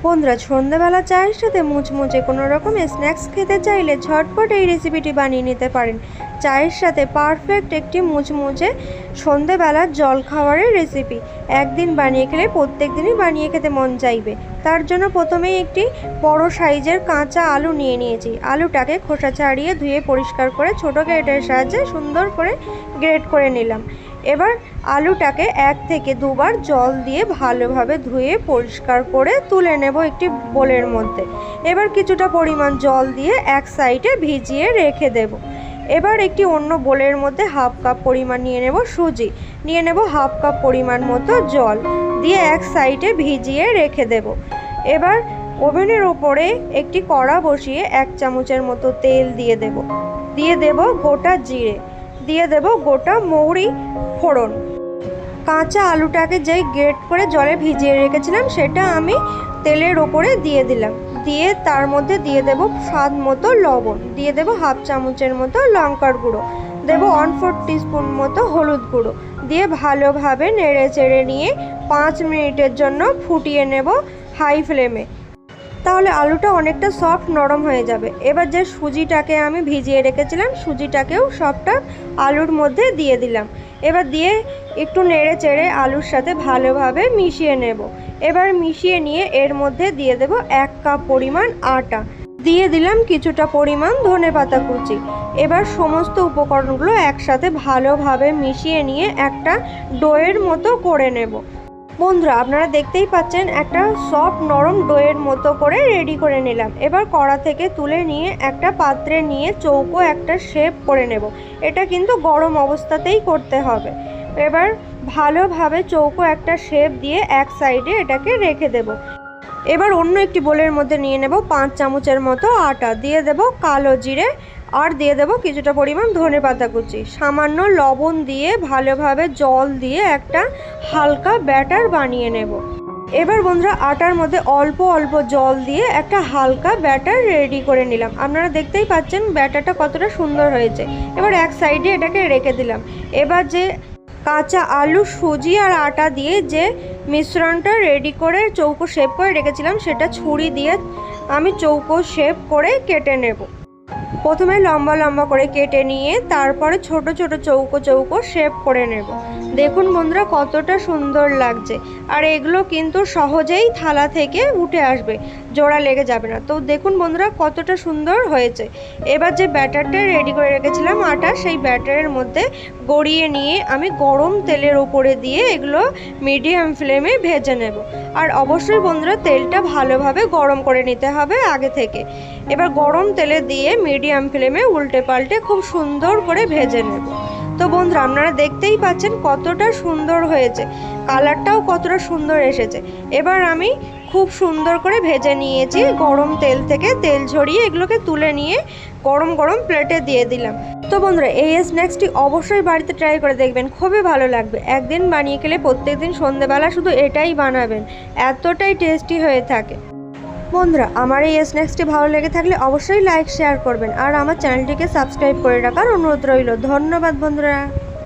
বন্ধুরা, সন্ধ্যাবেলা চায়ের সাথে মুচমুচে কোনো রকম স্ন্যাক্স খেতে চাইলে ঝটপট এই রেসিপিটি বানিয়ে নিতে পারেন। চায়ের সাথে পারফেক্ট একটি মুচমুচে সন্ধ্যাবেলার জলখাবারের রেসিপি। একদিন বানিয়ে খেলে প্রত্যেক দিনই বানিয়ে খেতে মন চাইবে। তার জন্য প্রথমেই একটি বড় সাইজের কাঁচা আলু নিয়ে নিয়েছি। আলুটাকে খোসা ছাড়িয়ে ধুয়ে পরিষ্কার করে ছোটো গ্রেটারের সাহায্যে সুন্দর করে গ্রেট করে নিলাম। এবার আলুটাকে 1 থেকে 2 বার জল দিয়ে ভালোভাবে ধুয়ে পরিষ্কার করে তুলে নেব একটি বোলের মধ্যে। এবার কিছুটা পরিমাণ জল দিয়ে এক সাইডে ভিজিয়ে রেখে দেব। এবার একটি অন্য বোলের মধ্যে হাফ কাপ পরিমাণ নিয়ে নেব সুজি, নিয়ে নেব হাফ কাপ পরিমাণ মতো জল দিয়ে এক সাইডে ভিজিয়ে রেখে দেব। এবার ওভেনের ওপরে একটি কড়া বসিয়ে 1 চামচের মতো তেল দিয়ে দেব গোটা জিরে, দিয়ে দেব গোটা মৌরি ফোড়ন। কাঁচা আলুটাকে যেই গ্রেট করে জলে ভিজিয়ে রেখেছিলাম সেটা আমি তেলের ওপরে দিয়ে দিলাম। দিয়ে তার মধ্যে দিয়ে দেব স্বাদ মতো লবণ, দিয়ে দেব হাফ চামচের মতো লঙ্কার গুঁড়ো, দেব 1/4 টিস্পুন মতো হলুদ গুঁড়ো দিয়ে ভালোভাবে নেড়ে চেড়ে নিয়ে 5 মিনিটের জন্য ফুটিয়ে নেব হাই ফ্লেমে। তাহলে আলুটা অনেকটা সফট নরম হয়ে যাবে। এবার যে সুজিটাকে আমি ভিজিয়ে রেখেছিলাম সুজিটাকেও সবটা আলুর মধ্যে দিয়ে দিলাম। এবার দিয়ে একটু নেড়ে চেড়ে আলুর সাথে ভালোভাবে মিশিয়ে নেব। এবার মিশিয়ে নিয়ে এর মধ্যে দিয়ে দেব 1 কাপ পরিমাণ আটা, দিয়ে দিলাম কিছুটা পরিমাণ ধনেপাতা কুচি। এবার সমস্ত উপকরণগুলো একসাথে ভালোভাবে মিশিয়ে নিয়ে একটা ডোয়ের মতো করে নেব। বন্ধুরা, আপনারা দেখতেই পাচ্ছেন একটা সফট নরম ডোয়ের মতো করে রেডি করে নিলাম। এবার কড়া থেকে তুলে নিয়ে একটা পাত্রে নিয়ে চৌকো একটা শেপ করে নেব। এটা কিন্তু গরম অবস্থাতেই করতে হবে। এবার ভালোভাবে চৌকো একটা শেপ দিয়ে এক সাইডে এটাকে রেখে দেব। এবার অন্য একটি বোলের মধ্যে নিয়ে নেব 5 চামচের মতো আটা, দিয়ে দেব কালো জিরে আর দিয়ে দেব কিছুটা পরিমাণ ধনেপাতা কুচি, সামান্য লবণ দিয়ে ভালোভাবে জল দিয়ে একটা হালকা ব্যাটার বানিয়ে নেব। এবার বন্ধুরা, আটার মধ্যে অল্প অল্প জল দিয়ে একটা হালকা ব্যাটার রেডি করে নিলাম। আপনারা দেখতেই পাচ্ছেন ব্যাটারটা কতটা সুন্দর হয়েছে। এবার এক সাইডে এটাকে রেখে দিলাম। এবার যে কাঁচা আলু, সুজি আর আটা দিয়ে যে মিশ্রণটা রেডি করে চৌকো শেপ করে রেখেছিলাম সেটা ছুরি দিয়ে আমি চৌকো শেপ করে কেটে নেব। প্রথমে লম্বা লম্বা করে কেটে নিয়ে তারপরে ছোট ছোট চৌকো চৌকো শেপ করে নেব। দেখুন বন্ধুরা কতটা সুন্দর লাগছে। আর এগুলো কিন্তু সহজেই থালা থেকে উঠে আসবে, জোড়া লেগে যাবে না। তো দেখুন বন্ধুরা কতটা সুন্দর হয়েছে। এবার যে ব্যাটারটা রেডি করে রেখেছিলাম আটা, সেই ব্যাটারের মধ্যে গড়িয়ে নিয়ে আমি গরম তেলের উপরে দিয়ে এগুলো মিডিয়াম ফ্লেমে ভেজে নেব। আর অবশ্যই বন্ধুরা তেলটা ভালোভাবে গরম করে নিতে হবে আগে থেকে। এবার গরম তেলে দিয়ে মিডিয়াম ফ্লেমে উল্টে পাল্টে খুব সুন্দর করে ভেজে নেব। তো বন্ধুরা, আপনারা দেখতেই পাচ্ছেন কতটা সুন্দর হয়েছে, কালারটাও কতটা সুন্দর এসেছে। এবার আমি খুব সুন্দর করে ভেজে নিয়েছি। গরম তেল থেকে তেল ঝরিয়ে এগুলোকে তুলে নিয়ে গরম গরম প্লেটে দিয়ে দিলাম। তো বন্ধুরা, এই স্ন্যাক্সটি অবশ্যই বাড়িতে ট্রাই করে দেখবেন, খুবই ভালো লাগবে। একদিন বানিয়ে খেলে প্রত্যেকদিন সন্ধ্যেবেলা শুধু এটাই বানাবেন, এতটাই টেস্টি হয়ে থাকে। বন্ধুরা, আমার এই স্ন্যাক্সটি ভালো লেগে থাকলে অবশ্যই লাইক শেয়ার করবেন আর আমার চ্যানেলটিকে সাবস্ক্রাইব করে রাখার অনুরোধ রইল। ধন্যবাদ বন্ধুরা।